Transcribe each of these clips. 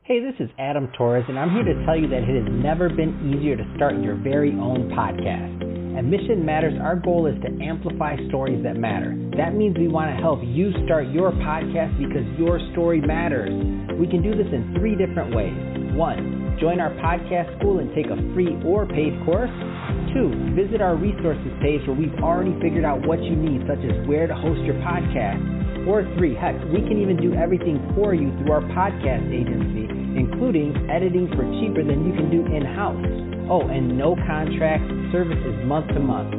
Hey, this is Adam Torres, and I'm here to tell you that it has never been easier to start your very own podcast. At Mission Matters, our goal is to amplify stories that matter. That means we want to help you start your podcast because your story matters. We can do this in 3 different ways. 1, join our podcast school and take a free or paid course. 2, visit our resources page where we've already figured out what you need, such as where to host your podcast. Or 3, heck, we can even do everything for you through our podcast agency, including editing for cheaper than you can do in-house. Oh, and no contract, service is month to month.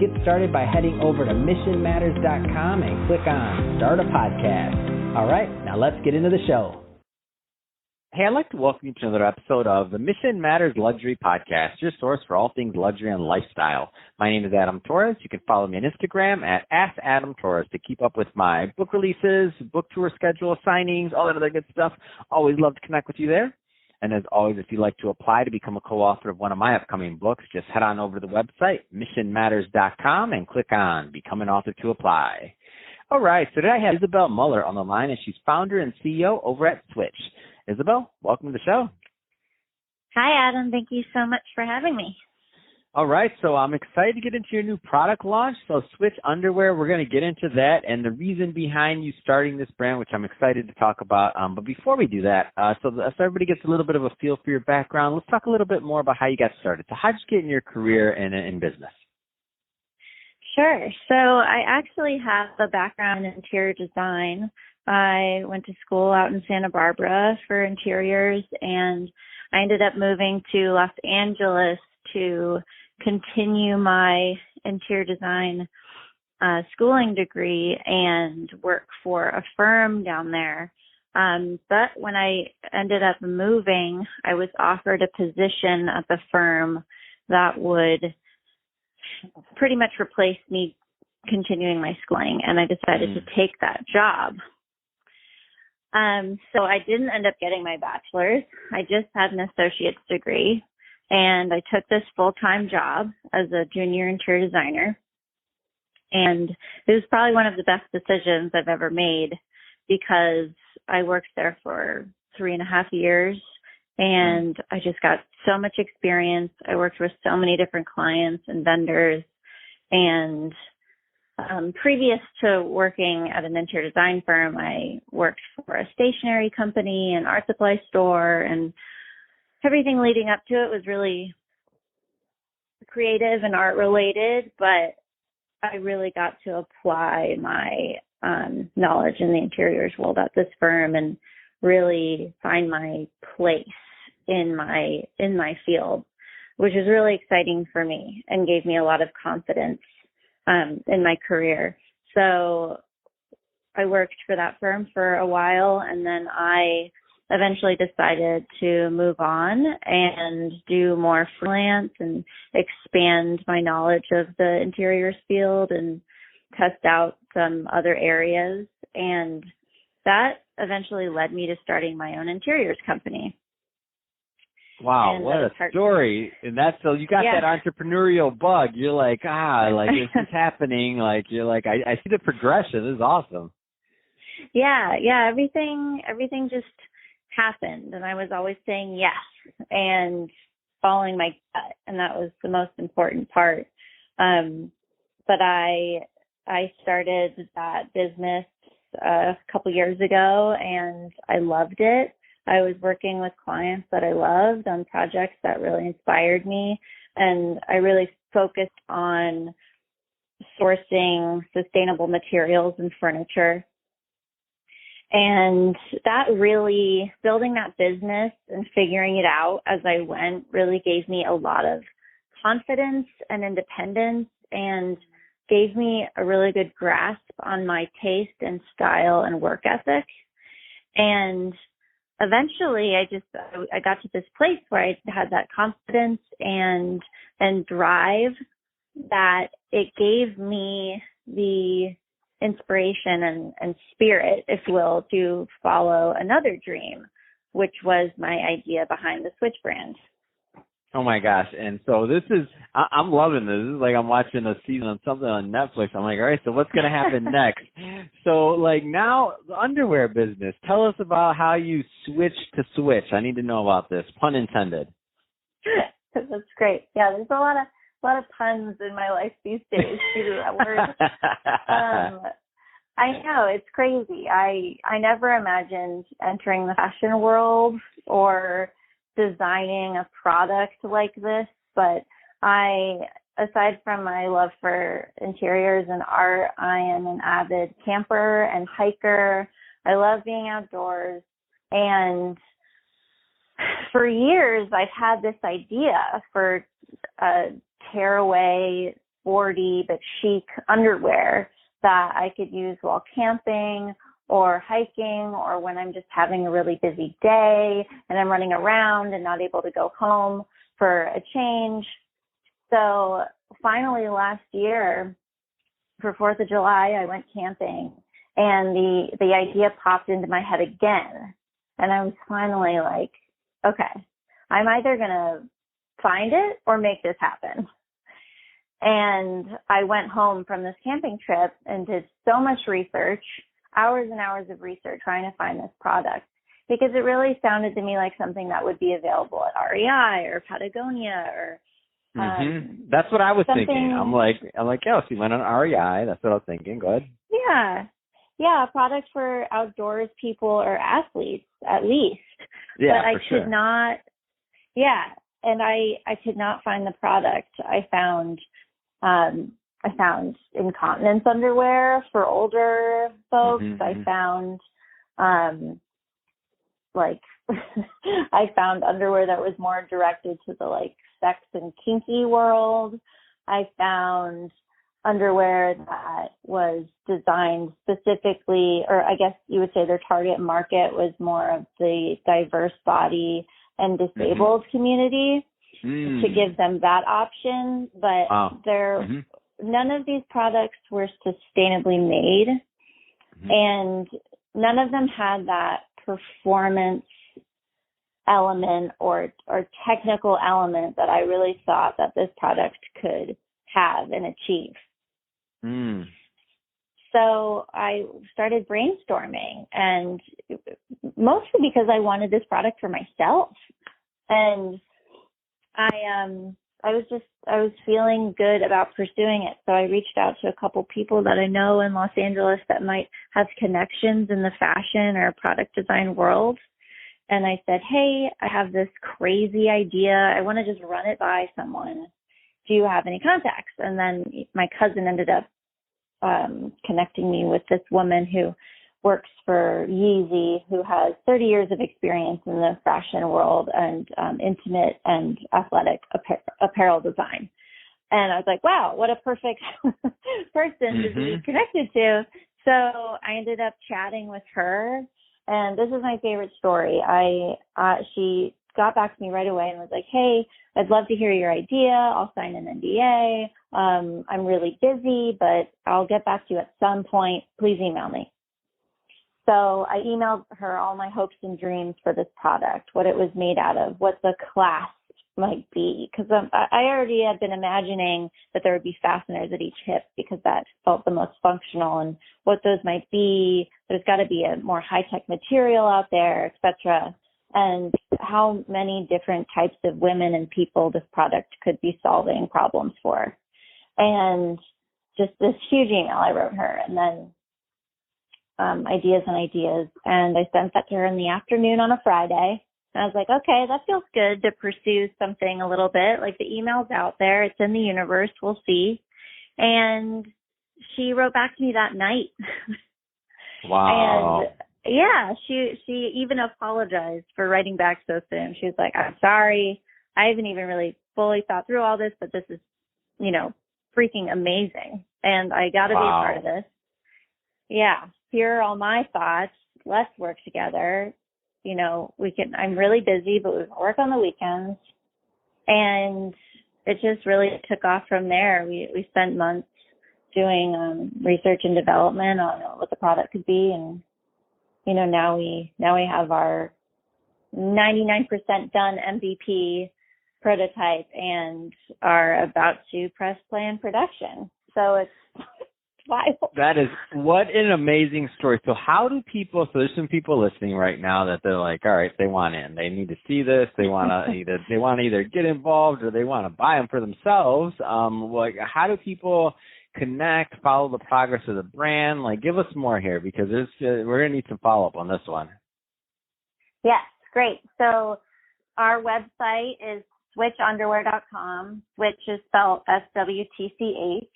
Get started by heading over to missionmatters.com and click on Start a Podcast. All right, now let's get into the show. Hey, I'd like to welcome you to another episode of the Mission Matters Luxury Podcast, your source for all things luxury and lifestyle. My name is Adam Torres. You can follow me on Instagram at @AskAdamTorres to keep up with my book releases, book tour schedule, signings, all that other good stuff. Always love to connect with you there. And as always, if you'd like to apply to become a co-author of one of my upcoming books, just head on over to the website, missionmatters.com, and click on Become an Author to apply. All right, so today I have Isabel Muller on the line, and she's founder and CEO over at Swtch. Isabel, welcome to the show. Hi, Adam. Thank you so much for having me. All right, so I'm excited to get into your new product launch. So Swtch Underwear, we're going to get into that and the reason behind you starting this brand, which I'm excited to talk about. But before we do that, so everybody gets a little bit of a feel for your background, let's talk a little bit more about how you got started. So how did you get in your career in business? Sure. So I actually have a background in interior design. I went to school out in Santa Barbara for interiors, and I ended up moving to Los Angeles to continue my interior design schooling degree and work for a firm down there. But when I ended up moving, I was offered a position at the firm that would pretty much replace me continuing my schooling, and I decided to take that job. So I didn't end up getting my bachelor's. I just had an associate's degree, and I took this full-time job as a junior interior designer. And it was probably one of the best decisions I've ever made because I worked there for 3.5 years, and I just got so much experience. I worked with so many different clients and vendors, and previous to working at an interior design firm, I worked for a stationery company, an art supply store, and everything leading up to it was really creative and art related, but I really got to apply my knowledge in the interiors world at this firm and really find my place in my field, which is really exciting for me and gave me a lot of confidence in my career. So I worked for that firm for a while, and then I eventually decided to move on and do more freelance and expand my knowledge of the interiors field and test out some other areas. And that eventually led me to starting my own interiors company. Wow, and what a story. And that's so you got that entrepreneurial bug. You're like, this is happening. Like, you're like, I see the progression. This is awesome. Yeah. Everything just happened. And I was always saying yes and following my gut. And that was the most important part. But I started that business a couple years ago, and I loved it. I was working with clients that I loved on projects that really inspired me, and I really focused on sourcing sustainable materials and furniture. And that really, building that business and figuring it out as I went really gave me a lot of confidence and independence and gave me a really good grasp on my taste and style and work ethic. And eventually I got to this place where I had that confidence and drive that it gave me the inspiration and spirit, if you will, to follow another dream, which was my idea behind the Swtch brand. Oh my gosh. And so I'm loving this. This is like I'm watching a season of something on Netflix. I'm like, all right, so what's going to happen next? So like now the underwear business, tell us about how you switched to Swtch. I need to know about this, pun intended. That's great. Yeah, there's a lot of puns in my life these days due to that word. I know, it's crazy. I never imagined entering the fashion world or designing a product like this, but aside from my love for interiors and art, I am an avid camper and hiker. I love being outdoors, and for years I've had this idea for a tearaway, sporty but chic underwear that I could use while camping or hiking, or when I'm just having a really busy day and I'm running around and not able to go home for a change. So finally last year for 4th of July, I went camping, and the idea popped into my head again. And I was finally like, okay, I'm either going to find it or make this happen. And I went home from this camping trip and did so much research, hours and hours of research trying to find this product, because it really sounded to me like something that would be available at REI or Patagonia or That's what I was thinking. I'm like, yeah, she went on REI. That's what I was thinking. Go ahead. Yeah, a product for outdoors people or athletes at least. Yeah, but I for sure. could not. Yeah, and I could not find the product. I found incontinence underwear for older folks. I found I found underwear that was more directed to the like sex and kinky world. I found underwear that was designed specifically, or I guess you would say their target market was more of the diverse body and disabled community to give them that option. But none of these products were sustainably made, and none of them had that performance element or technical element that I really thought that this product could have and achieve. So I started brainstorming, and mostly because I wanted this product for myself. And I was feeling good about pursuing it. So I reached out to a couple people that I know in Los Angeles that might have connections in the fashion or product design world. And I said, hey, I have this crazy idea. I want to just run it by someone. Do you have any contacts? And then my cousin ended up connecting me with this woman who works for Yeezy, who has 30 years of experience in the fashion world and intimate and athletic apparel design. And I was like, wow, what a perfect person to be connected to. So I ended up chatting with her. And this is my favorite story. She got back to me right away and was like, hey, I'd love to hear your idea. I'll sign an NDA. I'm really busy, but I'll get back to you at some point. Please email me. So I emailed her all my hopes and dreams for this product, what it was made out of, what the clasp might be, because I already had been imagining that there would be fasteners at each hip because that felt the most functional, and what those might be. There's got to be a more high-tech material out there, etc., and how many different types of women and people this product could be solving problems for. And just this huge email I wrote her, and then ideas, and I sent that to her in the afternoon on a Friday. And I was like, okay, that feels good to pursue something a little bit. Like, the email's out there. It's in the universe. We'll see. And she wrote back to me that night. Wow. And yeah, she even apologized for writing back so soon. She was like, I'm sorry. I haven't even really fully thought through all this, but this is, freaking amazing. And I got to be a part of this. Yeah. Here are all my thoughts. Let's work together. I'm really busy, but we can work on the weekends. And it just really took off from there. We spent months doing research and development on what the product could be. And, now we have our 99% done MVP prototype and are about to press play in production. So it's wild. That is, what an amazing story. So how do people, so there's some people listening right now that they're like, all right, they want in. They need to see this. They want to either get involved or they want to buy them for themselves. Like, how do people connect, follow the progress of the brand? Like, give us more here, because we're going to need some follow-up on this one. Yes, great. So our website is swtchunderwear.com. Swtch is spelled SWTCH.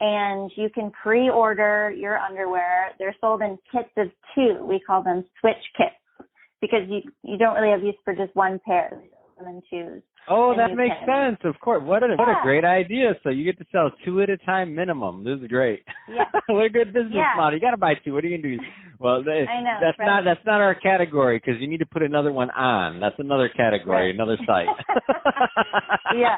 And you can pre-order your underwear. They're sold in kits of 2. We call them Swtch kits, because you don't really have use for just one pair. They sell them in 2s. Oh, that makes sense. Of course. What a great idea. So you get to sell 2 at a time minimum. This is great. Yeah. What a good business model. You got to buy 2. What are you going to do? Well, I know, that's not our category, because you need to put another one on. That's another category, another site. Yeah.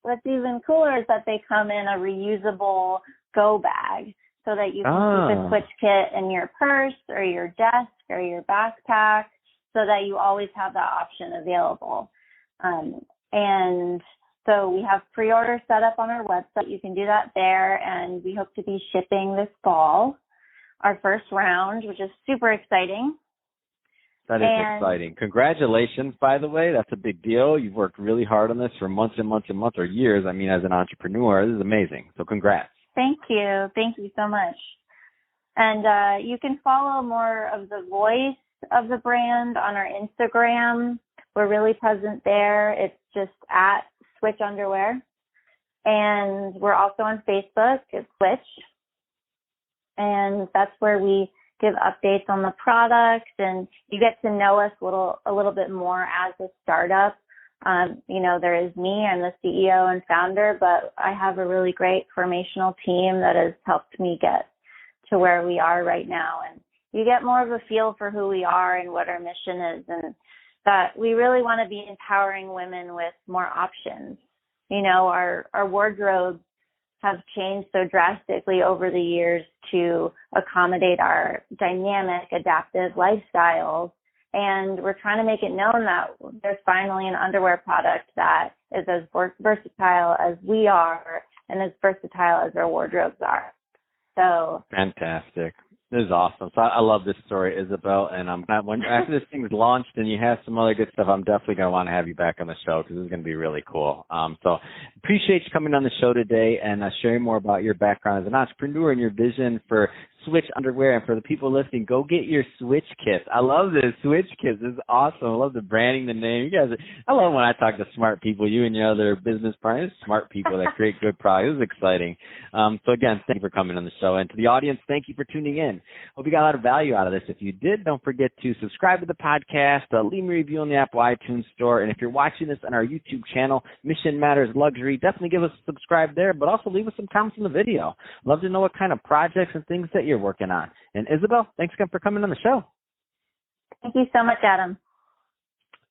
What's even cooler is that they come in a reusable go bag, so that you can keep a Swtch kit in your purse or your desk or your backpack, so that you always have that option available. And so we have pre-order set up on our website. You can do that there, and we hope to be shipping this fall, our first round, which is super exciting. That is exciting. Congratulations, by the way. That's a big deal. You've worked really hard on this for months and months and months, or years. I mean, as an entrepreneur, this is amazing. So congrats. Thank you. Thank you so much. And you can follow more of the voice of the brand on our Instagram. We're really present there. It's just at Swtch Underwear. And we're also on Facebook. It's Swtch. And that's where we give updates on the product, and you get to know us a little bit more as a startup. There is me, I'm the CEO and founder, but I have a really great formational team that has helped me get to where we are right now. And you get more of a feel for who we are and what our mission is, and that we really want to be empowering women with more options. Our wardrobes have changed so drastically over the years to accommodate our dynamic, adaptive lifestyles. And we're trying to make it known that there's finally an underwear product that is as versatile as we are and as versatile as our wardrobes are. So fantastic. This is awesome. So I love this story, Isabel. And after this thing's launched and you have some other good stuff, I'm definitely going to want to have you back on the show, because this is going to be really cool. So appreciate you coming on the show today and sharing more about your background as an entrepreneur and your vision for Swtch Underwear. And for the people listening, go get your Swtch kits. I love this Swtch kits. This is awesome. I love the branding, the name. You guys, I love when I talk to smart people. You and your other business partners, smart people that create good products. This is exciting. So again, thank you for coming on the show. And to the audience, thank you for tuning in. Hope you got a lot of value out of this. If you did, don't forget to subscribe to the podcast, leave me a review on the Apple iTunes Store, and if you're watching this on our YouTube channel, Mission Matters Luxury, definitely give us a subscribe there, but also leave us some comments in the video. Love to know what kind of projects and things that you're working on. And Isabel, thanks again for coming on the show. Thank you so much, Adam.